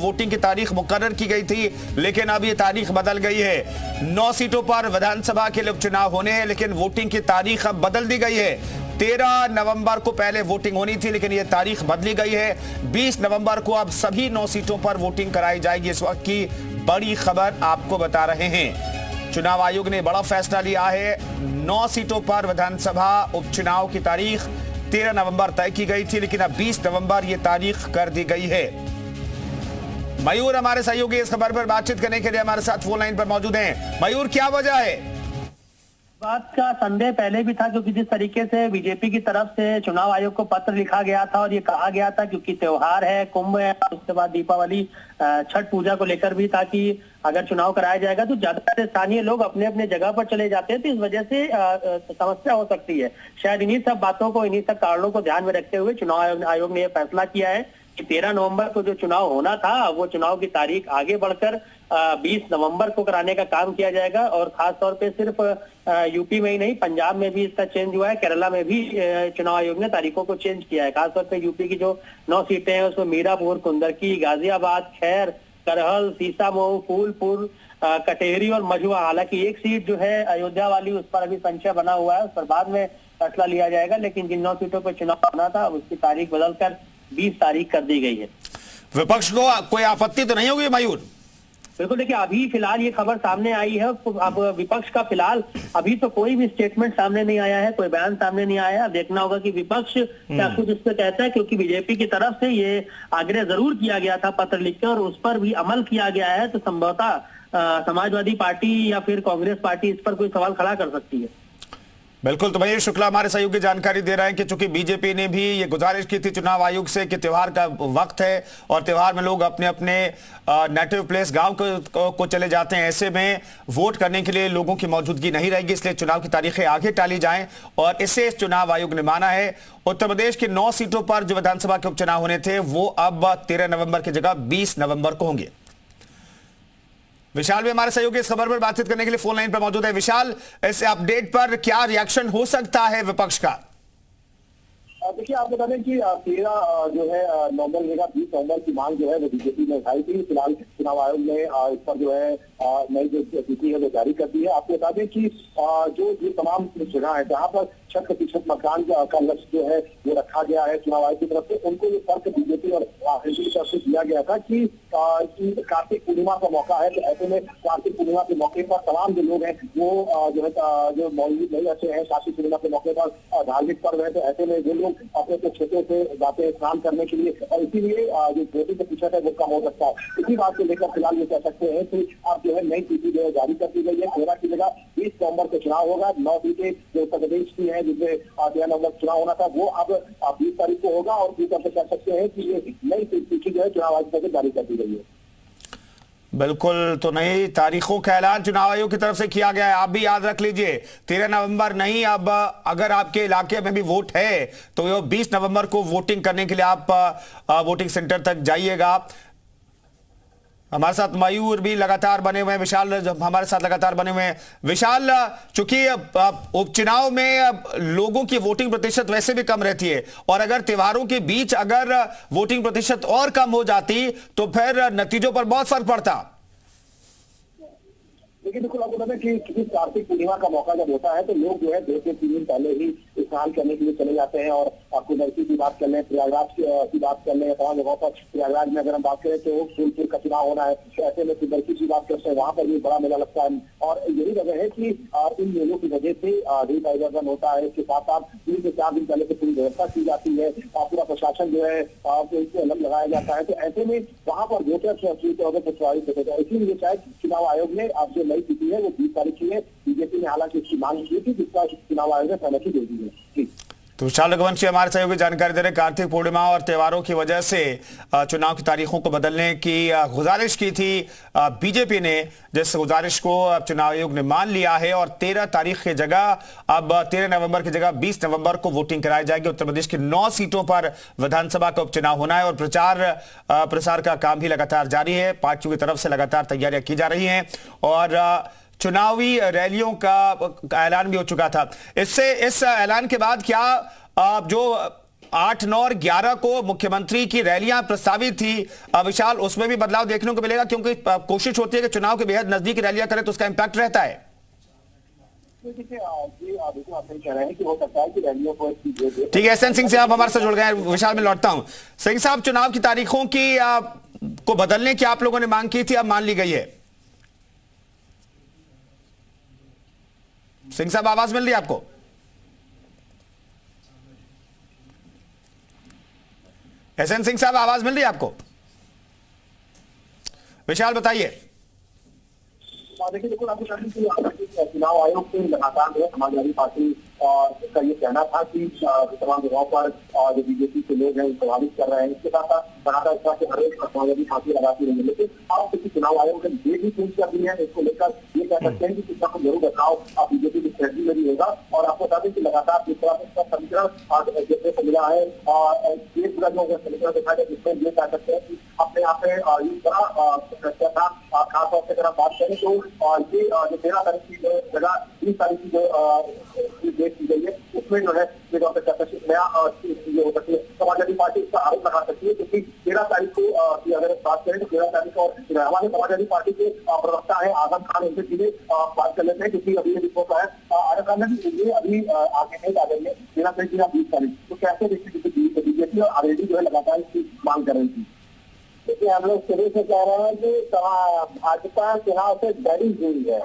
Voting की तारीख मुकर्रर की गई थी, लेकिन अब ये तारीख बदल गई है। 9 सीटों पर विधानसभा के लिए उपचुनाव होने हैं, लेकिन वोटिंग की तारीख अब बदल दी गई है। 13 नवंबर को पहले वोटिंग होनी थी, लेकिन यह तारीख बदली गई है। 20 नवंबर को अब सभी 9 सीटों पर वोटिंग कराई जाएगी। इस वक्त की बड़ी खबर आपको बता रहे हैं। चुनाव आयोग ने बड़ा फैसला लिया है। 9 सीटों पर विधानसभा उपचुनाव की तारीख 13 नवंबर तय की गई थी, लेकिन अब 20 नवंबर यह तारीख कर दी गई है। मयूर हमारे सहयोगी इस खबर पर बातचीत करने के लिए हमारे साथ फोन लाइन पर मौजूद हैं। मयूर, क्या वजह है? बात का संदेह पहले भी था, क्योंकि जिस तरीके से बीजेपी की तरफ से चुनाव आयोग को पत्र लिखा गया था और ये कहा गया था, क्योंकि त्योहार है, कुंभ है, उसके बाद दीपावली, छठ पूजा को लेकर भी था कि अगर चुनाव कराया जाएगा तो ज्यादातर स्थानीय लोग अपने अपने जगह पर चले जाते हैं, तो इस वजह से समस्या हो सकती है। शायद इन्हीं सब बातों को, इन्हीं सब कारणों को ध्यान में रखते हुए चुनाव आयोग ने यह फैसला किया है कि 13 नवंबर को जो चुनाव होना था, वो चुनाव की तारीख आगे बढ़कर 20 नवंबर को कराने का काम किया जाएगा। और खास तौर पे सिर्फ यूपी में ही नहीं, पंजाब में भी इसका चेंज हुआ है, केरला में भी चुनाव आयोग ने तारीखों को चेंज किया है। खासतौर पे यूपी की जो 9 सीटें हैं उसमें मीरापुर, कुंदरकी, गाजियाबाद, खैर, करहल, सीसामऊ, फूलपुर, कटेहरी और मझुआ। हालांकि एक सीट जो है अयोध्या वाली, उस पर अभी संशय बना हुआ है, उस पर बाद में फैसला लिया जाएगा। लेकिन जिन 9 सीटों पर चुनाव होना था उसकी तारीख बदलकर 20 तारीख कर दी गई है। विपक्ष को कोई आपत्ति तो नहीं होगी मयूर? बिल्कुल, देखिए अभी फिलहाल ये खबर सामने आई है। अब विपक्ष का फिलहाल अभी तो कोई भी स्टेटमेंट सामने नहीं आया है, कोई बयान सामने नहीं आया है। देखना होगा कि विपक्ष क्या कुछ इस पे कहता है, क्योंकि बीजेपी की तरफ से ये आग्रह जरूर किया गया था पत्र लिखकर और उस पर भी अमल किया गया है। तो संभवतः समाजवादी पार्टी या फिर कांग्रेस पार्टी इस पर कोई सवाल खड़ा कर सकती है। बिल्कुल, तो महेश शुक्ला हमारे सहयोगी जानकारी दे रहे हैं कि चूंकि बीजेपी ने भी ये गुजारिश की थी चुनाव आयोग से कि त्योहार का वक्त है और त्योहार में लोग अपने अपने नेटिव प्लेस गांव को चले जाते हैं, ऐसे में वोट करने के लिए लोगों की मौजूदगी नहीं रहेगी, इसलिए चुनाव की तारीखें आगे टाली जाएं और इसे चुनाव आयोग ने माना है। उत्तर प्रदेश की 9 सीटों पर जो विधानसभा के उपचुनाव होने थे वो अब 13 नवंबर की जगह 20 नवंबर को होंगे। विशाल भी हमारे सहयोगी इस खबर पर बातचीत करने के लिए फोन लाइन पर मौजूद है। विशाल, इस अपडेट पर क्या रिएक्शन हो सकता है विपक्ष का? देखिए, आप बता दें कि 13 जो है नवंबर की जगह 20 नवंबर की मांग जो है वो बीजेपी ने उठाई थी। फिलहाल चुनाव आयोग ने इस पर जो है नई जो स्थिति है वो जारी कर दी है। आपको बता दें कि जो ये तमाम जगह है जहाँ पर 6% मतदान का लक्ष्य जो है वो रखा गया है चुनाव आयोग की तरफ से, उनको ये फर्क बीजेपी और एनडीए की तरफ से दिया गया था कि कार्तिक पूर्णिमा का मौका है, तो ऐसे में कार्तिक पूर्णिमा के मौके पर तमाम जो लोग हैं वो जो है जो मौजूद नहीं रहते हैं कार्तिक पूर्णिमा के मौके पर, धार्मिक पर्व है, तो ऐसे में जो लोग अपने क्षेत्रों से जाते हैं स्नान करने के लिए और इसीलिए जो वोटिंग का प्रतिशत है वो कम हो सकता है। इसी बात को लेकर फिलहाल ये कह सकते हैं कि अब जो है नई सूची जो है जारी कर दी गई है। 13 की जगह 20 नवंबर को चुनाव होगा। 9 सीटें जो उत्तर प्रदेश की है जिसमें 13 नवंबर चुनाव होना था वो अब 20 तारीख को होगा और इस तरह से कह सकते हैं कि ये नई सूची जो है चुनाव आयोग से जारी कर दी गई है। बिल्कुल, तो नई तारीखों का ऐलान चुनाव आयोग की तरफ से किया गया है। आप भी याद रख लीजिए, 13 नवंबर नहीं, अब अगर आपके इलाके में भी वोट है तो ये 20 नवंबर को वोटिंग करने के लिए आप वोटिंग सेंटर तक जाइएगा। हमारे साथ मयूर भी लगातार बने हुए हैं, विशाल हमारे साथ लगातार बने हुए हैं। विशाल, चूंकि उपचुनाव में लोगों की वोटिंग प्रतिशत वैसे भी कम रहती है और अगर त्योहारों के बीच अगर वोटिंग प्रतिशत और कम हो जाती तो फिर नतीजों पर बहुत फर्क पड़ता। लेकिन बिल्कुल आपको पता है कि कार्तिक पूर्णिमा का मौका जब होता है तो लोग जो है 2 से 3 दिन पहले ही स्नान करने के लिए चले जाते हैं। और आपको नरसी की बात कर लें, प्रयागराज की बात कर लें, तमाम जगहों पर प्रयागराज में अगर हम बात करें तो फूलपुर का चुनाव होना है, तो ऐसे में कुंदरकी की बात करते हैं, वहाँ पर भी बड़ा मेला लगता है। और यही वजह है कि इन मेलों की वजह से रीट आयोजन होता है। इसके साथ साथ 3 से 4 दिन पहले से पूरी व्यवस्था की जाती है, पूरा प्रशासन जो है अलग लगाया जाता है। तो ऐसे में वहाँ पर वोटर प्रभावित होते हैं। इसीलिए शायद चुनाव आयोग ने अब जो नई स्थिति है वो 20 तारीख की है। बीजेपी ने हालांकि इसकी मांग की थी, जिसका चुनाव आयोग ने सहमति दे दी है। तो विशाल रघुवंशी हमारे सहयोगी जानकारी दे रहे। कार्तिक पूर्णिमा और त्योहारों की वजह से चुनाव की तारीखों को बदलने की गुजारिश की थी बीजेपी ने, जिस गुजारिश को चुनाव आयोग ने मान लिया है और 13 तारीख की जगह अब 13 नवंबर की जगह 20 नवंबर को वोटिंग कराई जाएगी। उत्तर प्रदेश की 9 सीटों पर विधानसभा का उपचुनाव होना है और प्रसार का काम भी लगातार जारी है। पार्टियों की तरफ से लगातार तैयारियां की जा रही हैं और चुनावी रैलियों का ऐलान भी हो चुका था। इस ऐलान के बाद क्या जो 8, 9 और 11 को मुख्यमंत्री की रैलियां प्रस्तावित थी विशाल, उसमें भी बदलाव देखने को मिलेगा क्योंकि कोशिश होती है कि चुनाव के बेहद नजदीक रैलियां करें तो उसका इंपैक्ट रहता है। देखिए आप सही कह रहे हैं कि हो सकता है कि रैलियों को ठीक है, एसएन सिंह से आप हमारे साथ जुड़ गए हैं। विशाल में लौटता हूं। सिंह साहब, चुनाव की तारीखों की को बदलने की आप लोगों ने मांग की थी, अब मान ली गई है। सिंह साहब, आवाज मिल रही है आपको? एसएन सिंह साहब, आवाज मिल रही है आपको? विशाल बताइए। देखिए बिल्कुल आपको चुनाव आयोग से लगातार जो है समाजवादी पार्टी का ये कहना था कि तमाम जगहों पर जो बीजेपी के लोग हैं प्रभावित कर रहे हैं। इसके साथ साथ लगातार इस बात के हर एक समाजवादी पार्टी लगाती रही है, लेकिन अब क्योंकि चुनाव आयोग ने ये भी चेंज कर दी है, इसको लेकर ये कह सकते हैं कि कुछ ना कुछ जरूर बदलाव अब बीजेपी की स्ट्रेटजी में भी होगा। और आपको बता दें कि लगातार जिस तरह से इसका समीकरण देखने को मिला है और एक पूरा जो समीकरण देखा जाए जिसमें ये कह सकते हैं कि अपने यहाँ पे इस तरह था। खासतौर से अगर आप बात करें तो ये जो 13 तारीख की जो जगह 20 तारीख की जो डेट की गई है उसमें जो है नया चीजें हो सकती है। समाजवादी पार्टी इसका आरोप लगा सकती है क्योंकि 13 तारीख को अगर बात करें तो 13 तारीख को हमारे समाजवादी पार्टी के प्रवक्ता है आजम खान, उनसे सीधे बात कर लेते हैं क्योंकि अभी रिपोर्ट है आजम खान ने ये अभी आगे नहीं आ गई है 13 तारीख या 20 तारीख, तो कैसे देखिए बीजेपी और आरएलडी जो है लगातार इसकी मांग कर रही थी। देखिए हम लोग शुरू से कह रहे हैं कि भाजपा चुनाव से डरी हुई है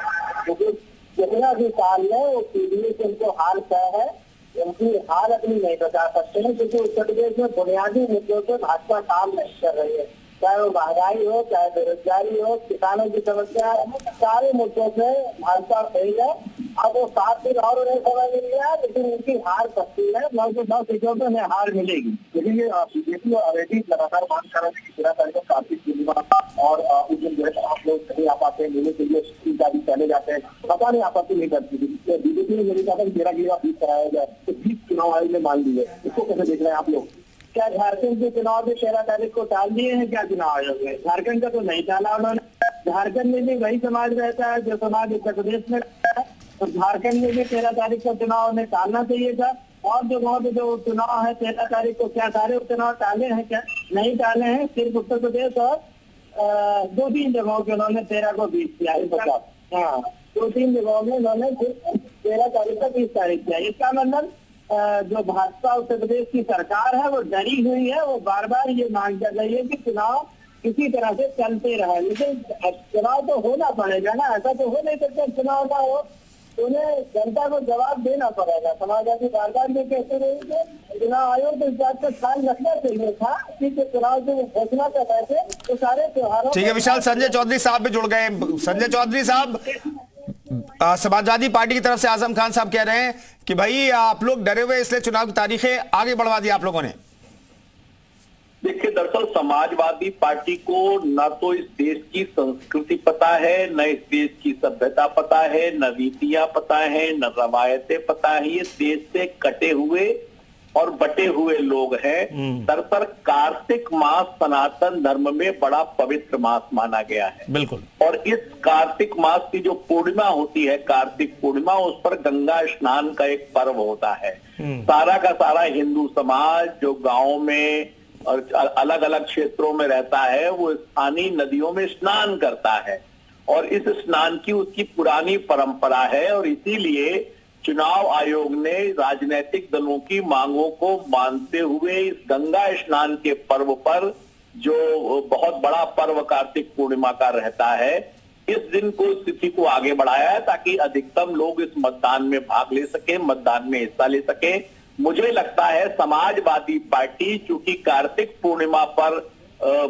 क्योंकि जितना भी साल है वो पीढ़ी से उनको हार तय है, उनकी हार अपनी नहीं बता सकते हैं क्योंकि उत्तर प्रदेश में बुनियादी मुद्दों पर भाजपा काम नहीं कर रही है, चाहे वो महंगाई हो, चाहे बेरोजगारी हो, किसानों की समस्या, सारे मुद्दों से भाजपा फेल है। अब वो 7 दिन और उन्हें समय मिल गया लेकिन उनकी हार सकती है, 9 से 10 सीटों पर उन्हें हार मिलेगी। लेकिन ये बीजेपी और आरएलडी लगातार मांग कर रहे हैं कि 13 तारीख को कार्तिक पूर्णिमा और उस दिन जो है आप लोग नहीं आ पाते हैं, मिलने के लिए 3 तारीख पहले जाते हैं, पता नहीं आपत्ति नहीं करती। बीजेपी ने यही कहा था कि 13 की 20 कराया जाए, तो 20 चुनाव आयोग ने मान ली है। इसको कैसे देख रहे हैं आप लोग? क्या झारखंड के चुनाव भी 13 तारीख को टाल दिए हैं क्या चुनाव आयोग ने? झारखंड का तो नहीं टाला उन्होंने। झारखंड में भी वही समाज रहता है जो समाज उत्तर प्रदेश में रहता है, तो झारखंड में भी 13 तारीख को चुनाव उन्हें टालना चाहिए था। और जगहों पे जो चुनाव है 13 तारीख को, क्या सारे चुनाव टाले हैं क्या? नहीं टाले हैं, सिर्फ उत्तर प्रदेश और 2-3 जगहों के उन्होंने 13 को 20 किया। हाँ, 2-3 जगहों में उन्होंने 13 तारीख को 20 तारीख किया। इसका मतलब जो भाजपा उत्तर प्रदेश की सरकार है वो डरी हुई है, वो बार बार ये मांग कर रही है कि चुनाव किसी तरह से चलते रहे। लेकिन चुनाव तो होना पड़ेगा ना, ऐसा तो हो नहीं सकता चुनाव ना हो, तो उन्हें जनता को जवाब देना पड़ेगा। समाजवादी बार बार ये कहते रहे कि चुनाव आयोग को इस बात का ख्याल रखना चाहिए था कि चुनाव जो घोषणा कर रहे थे तो सारे त्योहारों। ठीक है विशाल, संजय चौधरी साहब भी जुड़ गए। संजय चौधरी साहब, समाजवादी पार्टी की तरफ से आजम खान साहब कह रहे हैं कि भाई आप लोग डरे हुए इसलिए चुनाव की तारीखें आगे बढ़वा दी आप लोगों ने। देखिए दरअसल समाजवादी पार्टी को न तो इस देश की संस्कृति पता है, न इस देश की सभ्यता पता है, न रीतियां पता है, न रवायतें पता है। ये देश से कटे हुए और बटे हुए लोग हैं। दरअसल कार्तिक मास सनातन धर्म में बड़ा पवित्र मास माना गया है। बिल्कुल। और इस कार्तिक मास की जो पूर्णिमा होती है, कार्तिक पूर्णिमा, उस पर गंगा स्नान का एक पर्व होता है। सारा का सारा हिंदू समाज जो गांव में और अलग अलग क्षेत्रों में रहता है वो स्थानीय नदियों में स्नान करता है और इस स्नान की उसकी पुरानी परंपरा है। और इसीलिए चुनाव आयोग ने राजनीतिक दलों की मांगों को मानते हुए इस गंगा स्नान के पर्व पर, जो बहुत बड़ा पर्व कार्तिक पूर्णिमा का रहता है, इस दिन को, स्थिति को आगे बढ़ाया है ताकि अधिकतम लोग इस मतदान में भाग ले सके, मतदान में हिस्सा ले सके। मुझे लगता है समाजवादी पार्टी, चूंकि कार्तिक पूर्णिमा पर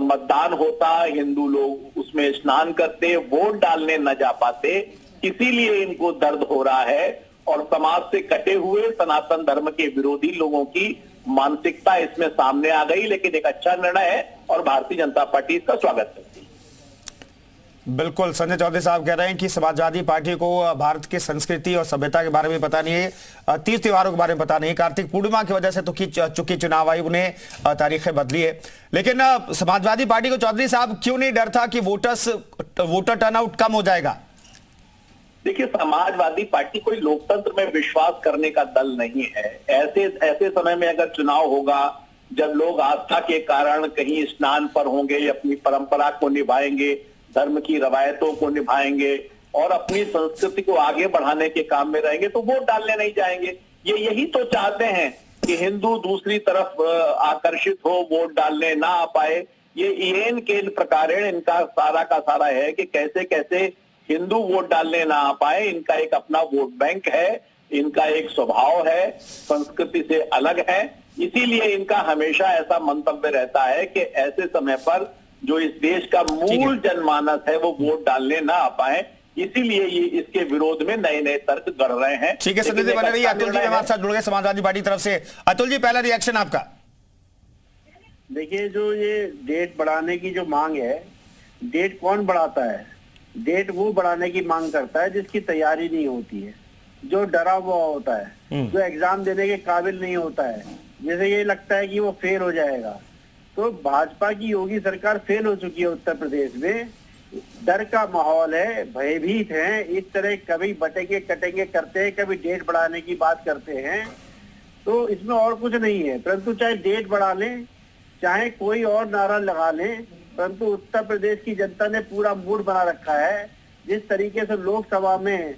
मतदान होता, हिंदू लोग उसमें स्नान करते, वोट डालने न जा पाते, इसीलिए इनको दर्द हो रहा है। और समाज से कटे हुए सनातन धर्म के विरोधी लोगों की मानसिकता इसमें सामने आ गई। लेकिन एक अच्छा निर्णय है और भारतीय जनता पार्टी इसका स्वागत करती है। बिल्कुल, संजय चौधरी साहब कह रहे हैं कि समाजवादी पार्टी को भारत की संस्कृति और सभ्यता के बारे में पता नहीं है, तीज त्योहारों के बारे में पता नहीं, कार्तिक पूर्णिमा की वजह से तो चूंकि चुनाव आयोग ने तारीखें बदली है। लेकिन समाजवादी पार्टी को चौधरी साहब क्यों नहीं डर था कि वोटर टर्नआउट कम हो जाएगा? देखिए, समाजवादी पार्टी कोई लोकतंत्र में विश्वास करने का दल नहीं है। ऐसे समय में अगर चुनाव होगा, जब लोग आस्था के कारण कहीं स्नान पर होंगे, अपनी परंपरा को निभाएंगे, धर्म की रवायतों को निभाएंगे और अपनी संस्कृति को आगे बढ़ाने के काम में रहेंगे, तो वोट डालने नहीं जाएंगे। ये यही तो चाहते हैं कि हिंदू दूसरी तरफ आकर्षित हो, वोट डालने ना आ पाए। ये येन केन प्रकारेण इनका सारा का सारा है कि कैसे कैसे हिंदू वोट डालने ना आ पाए। इनका एक अपना वोट बैंक है, इनका एक स्वभाव है, संस्कृति से अलग है। इसीलिए इनका हमेशा ऐसा मंतव्य रहता है कि ऐसे समय पर जो इस देश का मूल जनमानस है वो वोट डालने ना आ पाए। इसीलिए ये इसके विरोध में नए नए तर्क गढ़ रहे हैं। ठीक है, संजय जी बने रहिए। अतुल जी हमारे साथ जुड़ गए समाजवादी पार्टी तरफ से। अतुल जी, पहला रिएक्शन आपका। देखिए, जो ये डेट बढ़ाने की जो मांग है, डेट कौन बढ़ाता है? डेट वो बढ़ाने की मांग करता है जिसकी तैयारी नहीं होती है, जो डरा हुआ होता है, जो एग्जाम देने के काबिल नहीं होता है, जैसे ये लगता है कि वो फेल हो जाएगा। तो भाजपा की योगी सरकार फेल हो चुकी है उत्तर प्रदेश में। डर का माहौल है, भयभीत हैं, इस तरह कभी बटेंगे कटेंगे करते हैं, कभी डेट बढ़ाने की बात करते हैं। तो इसमें और कुछ नहीं है, परंतु चाहे डेट बढ़ा लें, चाहे कोई और नारा लगा लें, परंतु उत्तर प्रदेश की जनता ने पूरा मूड बना रखा है। जिस तरीके से लोकसभा में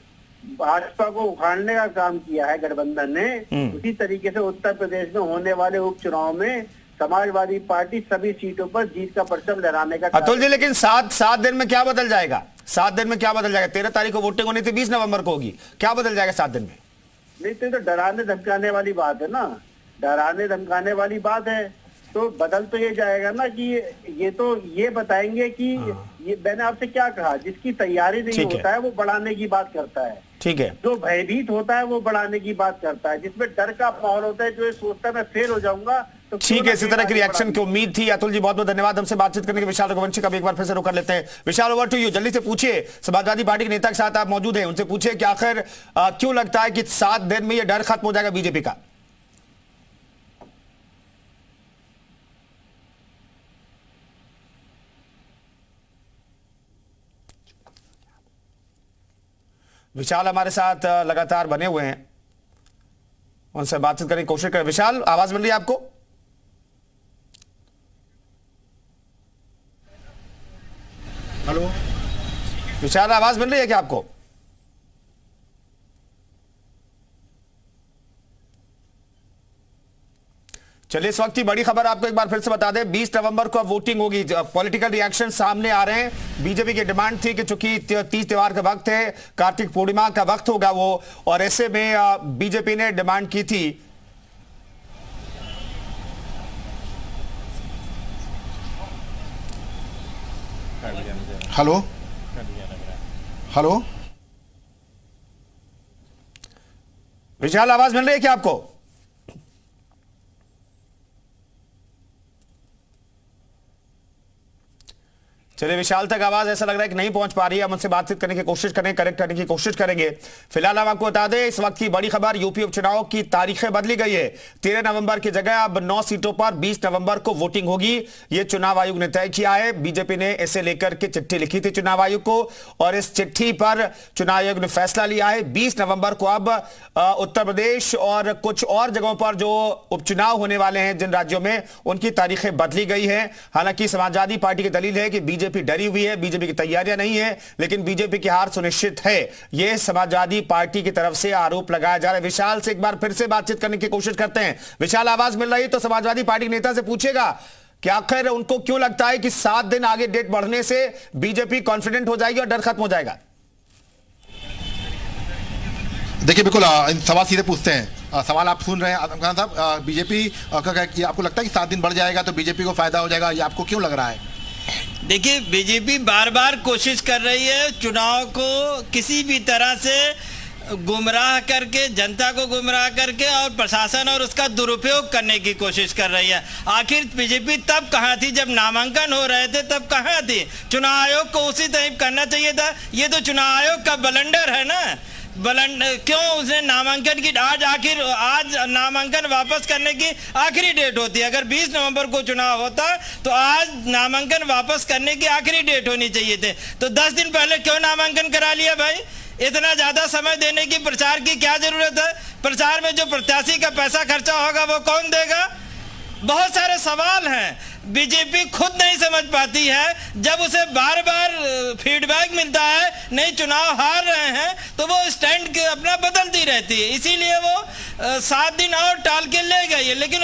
भाजपा को उखाड़ने का काम किया है गठबंधन ने, उसी तरीके से उत्तर प्रदेश में होने वाले उपचुनाव में समाजवादी पार्टी सभी सीटों पर जीत का परचम लहराने का। अतुल जी, लेकिन सात दिन में क्या बदल जाएगा? 7 दिन में क्या बदल जाएगा? 13 तारीख को वोटिंग होनी थी, 20 नवंबर को होगी। क्या बदल जाएगा 7 दिन में? नहीं तो डराने धमकाने वाली बात है ना, डराने धमकाने वाली बात है। तो बदल तो ये जाएगा ना कि ये तो ये बताएंगे कि ये मैंने आपसे क्या कहा, जिसकी तैयारी नहीं होता है वो बढ़ाने की बात करता है। ठीक है, जो भयभीत होता है वो बढ़ाने की बात करता है, जिसमें डर का माहौल होता है, जो ये सोचता है मैं फेल हो जाऊंगा। तो ठीक है, इसी तरह की रिएक्शन की उम्मीद थी। अतुल जी बहुत बहुत धन्यवाद हमसे बातचीत करने के। विशाल रघुवंशी का भी एक बार फिर से रुक कर लेते हैं। विशाल, ओवर टू यू। जल्दी से पूछिए, समाजवादी पार्टी के नेता के साथ आप मौजूद हैं, उनसे पूछिए कि आखिर क्यों लगता है कि 7 दिन में यह डर खत्म हो जाएगा बीजेपी का? विशाल हमारे साथ लगातार बने हुए हैं, उनसे बातचीत करने की कोशिश करें। विशाल, आवाज मिल रही है आपको? हेलो विशाल, आवाज मिल रही है क्या आपको? चलिए, इस वक्त की बड़ी खबर आपको एक बार फिर से बता दें। 20 नवंबर को अब वोटिंग होगी। पॉलिटिकल रिएक्शन सामने आ रहे हैं। बीजेपी की डिमांड थी कि चूंकि तीज त्योहार का वक्त है, कार्तिक पूर्णिमा का वक्त होगा वो, और ऐसे में बीजेपी ने डिमांड की थी हेलो हेलो विशाल, आवाज मिल रही है क्या आपको? चलिए, विशाल तक आवाज ऐसा लग रहा है कि नहीं पहुंच पा रही है। हम उनसे बातचीत करने की कोशिश करेंगे, कनेक्ट करने की कोशिश करेंगे। फिलहाल हम आपको बता दें, इस वक्त की बड़ी खबर, यूपी उपचुनाव की तारीखें बदली गई है। 13 नवंबर की जगह अब 9 सीटों पर 20 नवंबर को वोटिंग होगी। यह चुनाव आयोग ने तय किया है। बीजेपी ने इसे लेकर के चिट्ठी लिखी थी चुनाव आयोग को, और इस चिट्ठी पर चुनाव आयोग ने फैसला लिया है। 20 नवंबर को अब उत्तर प्रदेश और कुछ और जगहों पर जो उपचुनाव होने वाले हैं जिन राज्यों में, उनकी तारीखें बदली गई है। हालांकि समाजवादी पार्टी की दलील है कि बीजेपी डरी हुई है, बीजेपी की तैयारियां नहीं है, लेकिन बीजेपी की हार सुनिश्चित है। यह समाजवादी पार्टी की तरफ से आरोप लगाया जा रहा है। विशाल से एक बार फिर से बातचीत करने की कोशिश करते हैं। विशाल, आवाज मिल रही है तो समाजवादी पार्टी के नेता से पूछेगा कि आखिर उनको क्यों लगता है कि 7 दिन आगे डेट बढ़ने से बीजेपी कॉन्फिडेंट हो जाएगी और डर खत्म हो जाएगा? देखिए, बिल्कुल सवाल सीधे पूछते हैं। सवाल आप सुन रहे हैं आजम खान साहब, बीजेपी का आपको लगता है कि 7 दिन बढ़ जाएगा तो बीजेपी को फायदा हो जाएगा, ये आपको क्यों लग रहा है? देखिए, बीजेपी बार बार कोशिश कर रही है चुनाव को किसी भी तरह से गुमराह करके, जनता को गुमराह करके और प्रशासन और उसका दुरुपयोग करने की कोशिश कर रही है। आखिर बीजेपी तब कहाँ थी जब नामांकन हो रहे थे? तब कहाँ थी? चुनाव आयोग को उसी तरह करना चाहिए था। ये तो चुनाव आयोग का ब्लंडर है ना। क्यों उसने नामांकन की आज नामांकन वापस करने की आखिरी डेट होती है। अगर 20 नवंबर को चुनाव होता तो आज नामांकन वापस करने की आखिरी डेट होनी चाहिए थे। तो 10 दिन पहले क्यों नामांकन करा लिया भाई? इतना ज्यादा समय देने की प्रचार की क्या जरूरत है? प्रचार में जो प्रत्याशी का पैसा खर्चा होगा वो कौन देगा? बहुत सारे सवाल हैं। बीजेपी खुद नहीं समझ पाती है। जब उसे बार बार फीडबैक मिलता है नहीं चुनाव हार रहे हैं, तो वो स्टैंड अपना बदलती रहती है। इसीलिए वो 7 दिन और टाल के ले गई है, लेकिन